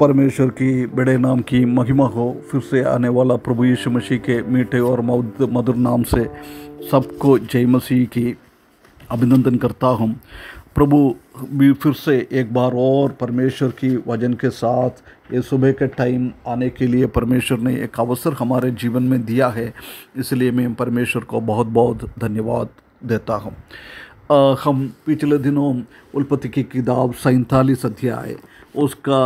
परमेश्वर की बड़े नाम की महिमा हो। फिर से आने वाला प्रभु यीशु मसीह के मीठे और मधुर नाम से सबको जय मसीह की अभिनंदन करता हूँ। प्रभु भी फिर से एक बार और परमेश्वर की वचन के साथ ये सुबह के टाइम आने के लिए परमेश्वर ने एक अवसर हमारे जीवन में दिया है, इसलिए मैं परमेश्वर को बहुत बहुत धन्यवाद देता हूँ। हम पिछले दिनों उत्पत्ति की किताब 47 अध्याय उसका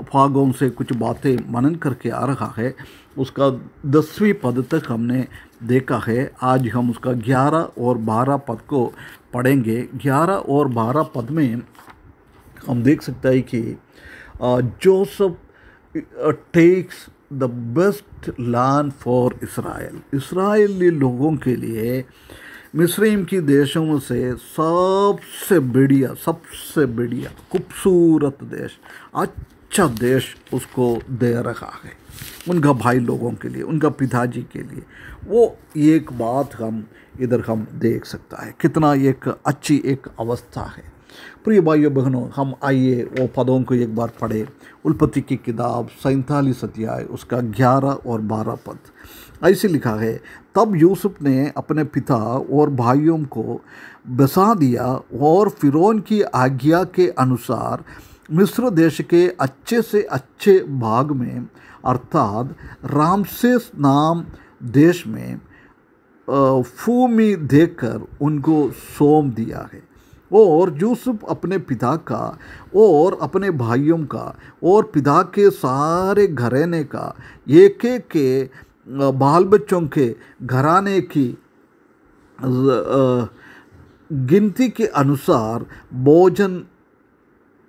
भागों से कुछ बातें मनन करके आ रहा है। उसका 10वीं पद तक हमने देखा है। आज हम उसका 11 और 12 पद को पढ़ेंगे। 11 और 12 पद में हम देख सकते हैं कि Joseph takes the best land for Israel. Israeli लोगों के लिए मिस्रईम की देशों से सबसे बढ़िया खूबसूरत देश, अच्छा देश उसको दे रहा है उनका भाई लोगों के लिए, उनका पिताजी के लिए। वो एक बात हम इधर हम देख सकता है, कितना एक अच्छी एक अवस्था है। प्रिय भाइयों बहनों, हम आइए वो पदों को एक बार पढ़े। उत्पत्ति की किताब 47 अध्याय उसका 11 और 12 पद ऐसे लिखा है। तब यूसुफ ने अपने पिता और भाइयों को बसा दिया और फिरौन की आज्ञा के अनुसार मिस्र देश के अच्छे से अच्छे भाग में अर्थात रामसेस नाम देश में भूमि देकर उनको सौंप दिया है। और यूसुफ अपने पिता का और अपने भाइयों का और पिता के सारे घराने का एक एक के बाल बच्चों के घराने की गिनती के अनुसार भोजन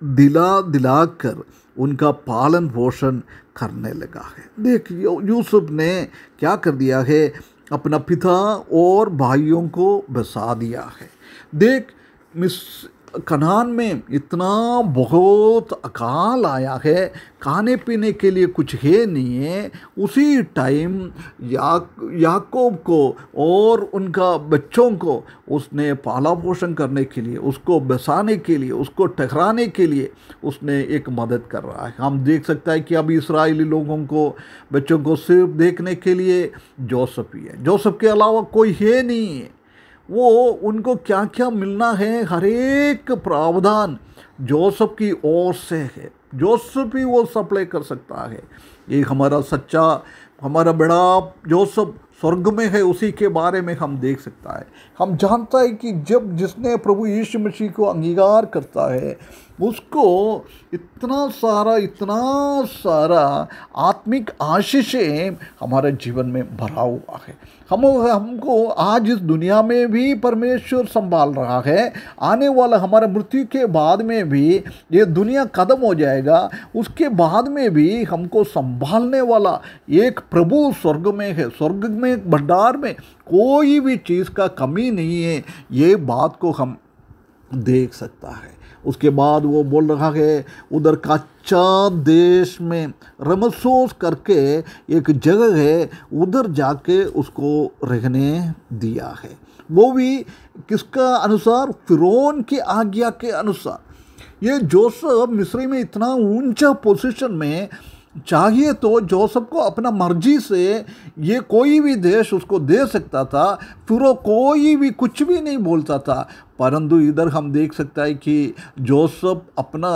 दिलाकर उनका पालन पोषण करने लगा है। देख, यूसुफ ने क्या कर दिया है, अपना पिता और भाइयों को बसा दिया है। देख, कनान में इतना बहुत अकाल आया है, खाने पीने के लिए कुछ है नहीं है। उसी टाइम याकूब को और उनका बच्चों को उसने पाला पोषण करने के लिए, उसको बसाने के लिए, उसको ठहराने के लिए उसने एक मदद कर रहा है। हम देख सकते हैं कि अभी इस्राएली लोगों को बच्चों को सिर्फ देखने के लिए जोसेफ ही है, जोसेफ के अलावा कोई है नहीं है। वो उनको क्या क्या मिलना है, हर एक प्रावधान जोसेफ की ओर से है। जोसेफ ही वो सप्लाई कर सकता है। ये हमारा सच्चा, हमारा बड़ा जोसेफ स्वर्ग में है, उसी के बारे में हम देख सकता है। हम जानता है कि जब जिसने प्रभु यीशु मसीह को अंगीकार करता है उसको इतना सारा आत्मिक आशीषें हमारे जीवन में भरा हुआ है। हमको आज इस दुनिया में भी परमेश्वर संभाल रहा है। आने वाला हमारा मृत्यु के बाद में भी, ये दुनिया खत्म हो जाएगा, उसके बाद में भी हमको संभालने वाला एक प्रभु स्वर्ग में है। स्वर्ग में भंडार में कोई भी चीज़ का कमी नहीं है, ये बात को हम देख सकता है। उसके बाद वो बोल रहा है, उधर कच्चा देश में रमसोस करके एक जगह है, उधर जाके उसको रहने दिया है। वो भी किसका अनुसार? फिरौन की आज्ञा के अनुसार। ये जोसेफ मिस्री में इतना ऊंचा पोजीशन में, चाहिए तो जोसेफ को अपना मर्जी से ये कोई भी देश उसको दे सकता था, फिर वो कोई भी कुछ भी नहीं बोलता था। परंतु इधर हम देख सकते हैं कि जोसेफ अपना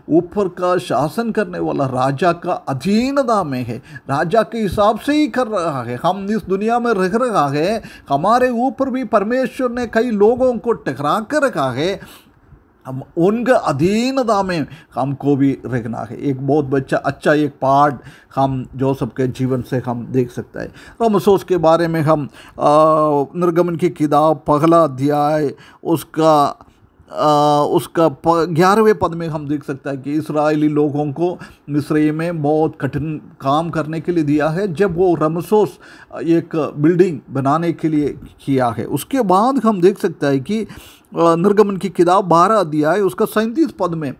ऊपर का शासन करने वाला राजा का अधीनता में है, राजा के हिसाब से ही कर रहा है। हम इस दुनिया में रह रहा है, हमारे ऊपर भी परमेश्वर ने कई लोगों को टकरा कर रखा है, हम उनके अधीनता में हमको भी रहना है। एक बहुत अच्छा एक पार्ट हम जोसेफ के जीवन से हम देख सकते हैं। रमसोस के बारे में हम निर्गमन की किताब पहला अध्याय उसका 11वें पद में हम देख सकते हैं कि इस्राएली लोगों को मिस्र में बहुत कठिन काम करने के लिए दिया है, जब वो रमसोस एक बिल्डिंग बनाने के लिए किया है। उसके बाद हम देख सकते हैं कि निर्गमन की किताब 12 अध्याय उसका 37 पद में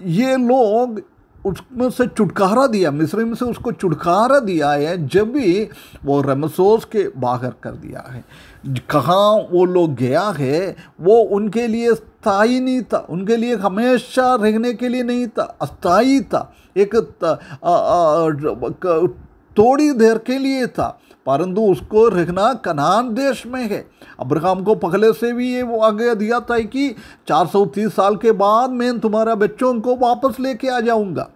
ये लोग उसमें से छुटकारा दिया, मिस्र में से उसको छुटकारा दिया है, जब भी वो रमसोस के बाहर कर दिया है। कहाँ वो लोग गया है, वो उनके लिए स्थायी नहीं था, उनके लिए हमेशा रहने के लिए नहीं था, अस्थायी था, एक थोड़ी देर के लिए था, परंतु उसको रहना कनान देश में है। अब्राहम को पहले से भी ये वो आगे दिया था कि 430 साल के बाद मैं तुम्हारा बच्चों को वापस लेके आ जाऊंगा,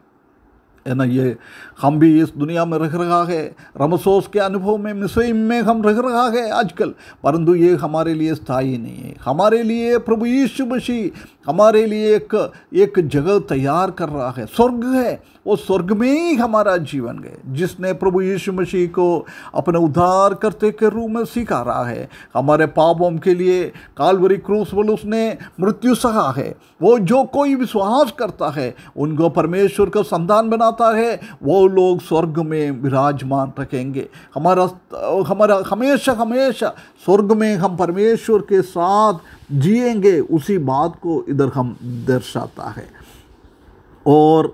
है ना। ये हम भी इस दुनिया में रह रहा है, रमसोस के अनुभव में, मिस्र में हम रह रहा है आजकल, परंतु ये हमारे लिए स्थायी नहीं है। हमारे लिए प्रभु यीशु मसीह हमारे लिए एक जगह तैयार कर रहा है, स्वर्ग है, वो स्वर्ग में ही हमारा जीवन है। जिसने प्रभु यीशु मसीह को अपने उद्धार करते के रूप में सीखा रहा है, हमारे पापों के लिए काल्वरी क्रूस पर उसने मृत्यु सहा है, वो जो कोई विश्वास करता है उनको परमेश्वर का संतान बनाता है, वो लोग स्वर्ग में विराजमान रखेंगे। हमारा हमेशा हमेशा स्वर्ग में हम परमेश्वर के साथ जिएंगे, उसी बात को इधर हम दर्शाता है। और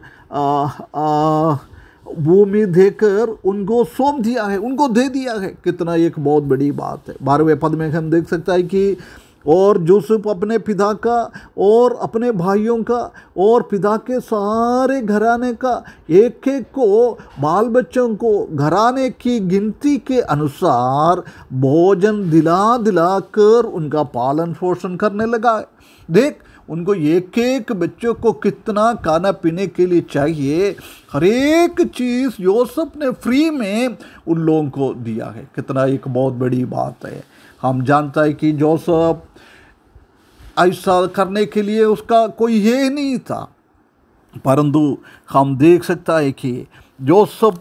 भूमि देकर उनको सौंप दिया है, उनको दे दिया है। कितना एक बहुत बड़ी बात है। 12वें पद में हम देख सकता है कि और यूसुफ अपने पिता का और अपने भाइयों का और पिता के सारे घराने का एक एक को, बाल बच्चों को घराने की गिनती के अनुसार भोजन दिला दिला कर उनका पालन पोषण करने लगा। देख, उनको एक एक बच्चों को कितना खाना पीने के लिए चाहिए, हर एक चीज़ यूसुफ ने फ्री में उन लोगों को दिया है। कितना एक बहुत बड़ी बात है। हम जानता है कि यूसुफ ऐसा करने के लिए उसका कोई ये नहीं था, परंतु हम देख सकता है कि यूसुफ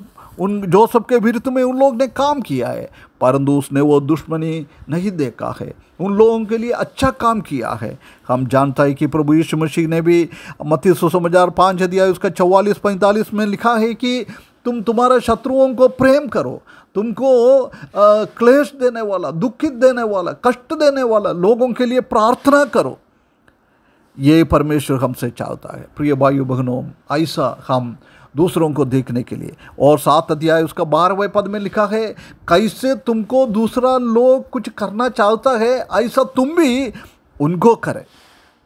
के विरुद्ध में उन लोगों ने काम किया है, परंतु उसने वो दुश्मनी नहीं देखा है, उन लोगों के लिए अच्छा काम किया है। हम जानता है कि प्रभु यीशु मसीह ने भी मत्ती सुसमाचार 5 अध्याय उसका 44-45 में लिखा है कि तुम तुम्हारे शत्रुओं को प्रेम करो, तुमको क्लेश देने वाला, दुखित देने वाला, कष्ट देने वाला लोगों के लिए प्रार्थना करो। ये परमेश्वर हमसे चाहता है। प्रिय भाइयों बहनों, ऐसा हम दूसरों को देखने के लिए। और 7 अध्याय उसका 12वें पद में लिखा है, कैसे तुमको दूसरा लोग कुछ करना चाहता है ऐसा तुम भी उनको करें।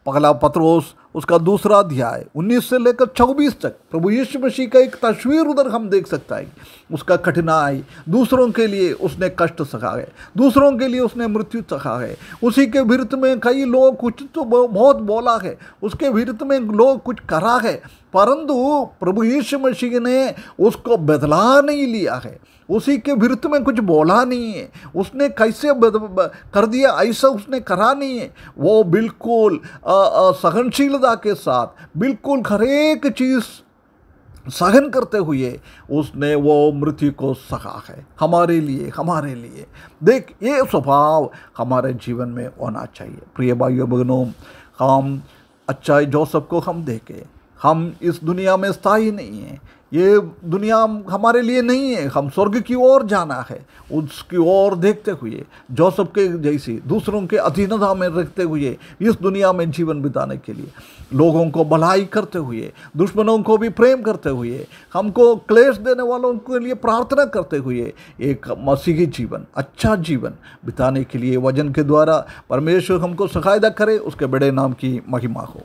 पहला पत्रोस उसका 2 अध्याय 19 से लेकर 24 तक प्रभु यीशु मसीह का एक तस्वीर उधर हम देख सकता है। उसका कठिनाई, दूसरों के लिए उसने कष्ट सहा है, दूसरों के लिए उसने मृत्यु सहा है। उसी के विरुद्ध में कई लोग कुछ तो बहुत बोला है, उसके विरुद्ध में लोग कुछ करा है, परंतु प्रभु यीशु मसीह ने उसको बदला नहीं लिया है, उसी के विरुद्ध में कुछ बोला नहीं है, उसने कैसे कर दिया ऐसा उसने करा नहीं है। वो बिल्कुल सहनशीलता के साथ, बिल्कुल हर एक चीज़ सहन करते हुए उसने वो मृत्यु को सहा है हमारे लिए। देख, ये स्वभाव हमारे जीवन में होना चाहिए। प्रिय भाइयों बहनों, हम अच्छाई यूसुफ को हम देखें। हम इस दुनिया में स्थायी नहीं हैं, ये दुनिया हमारे लिए नहीं है, हम स्वर्ग की ओर जाना है। उसकी ओर देखते हुए यूसुफ के जैसी दूसरों के अधीनता में रखते हुए इस दुनिया में जीवन बिताने के लिए, लोगों को भलाई करते हुए, दुश्मनों को भी प्रेम करते हुए, हमको क्लेश देने वालों के लिए प्रार्थना करते हुए एक मसीही जीवन, अच्छा जीवन बिताने के लिए वचन के द्वारा परमेश्वर हमको सहायता करे। उसके बड़े नाम की महिमा हो।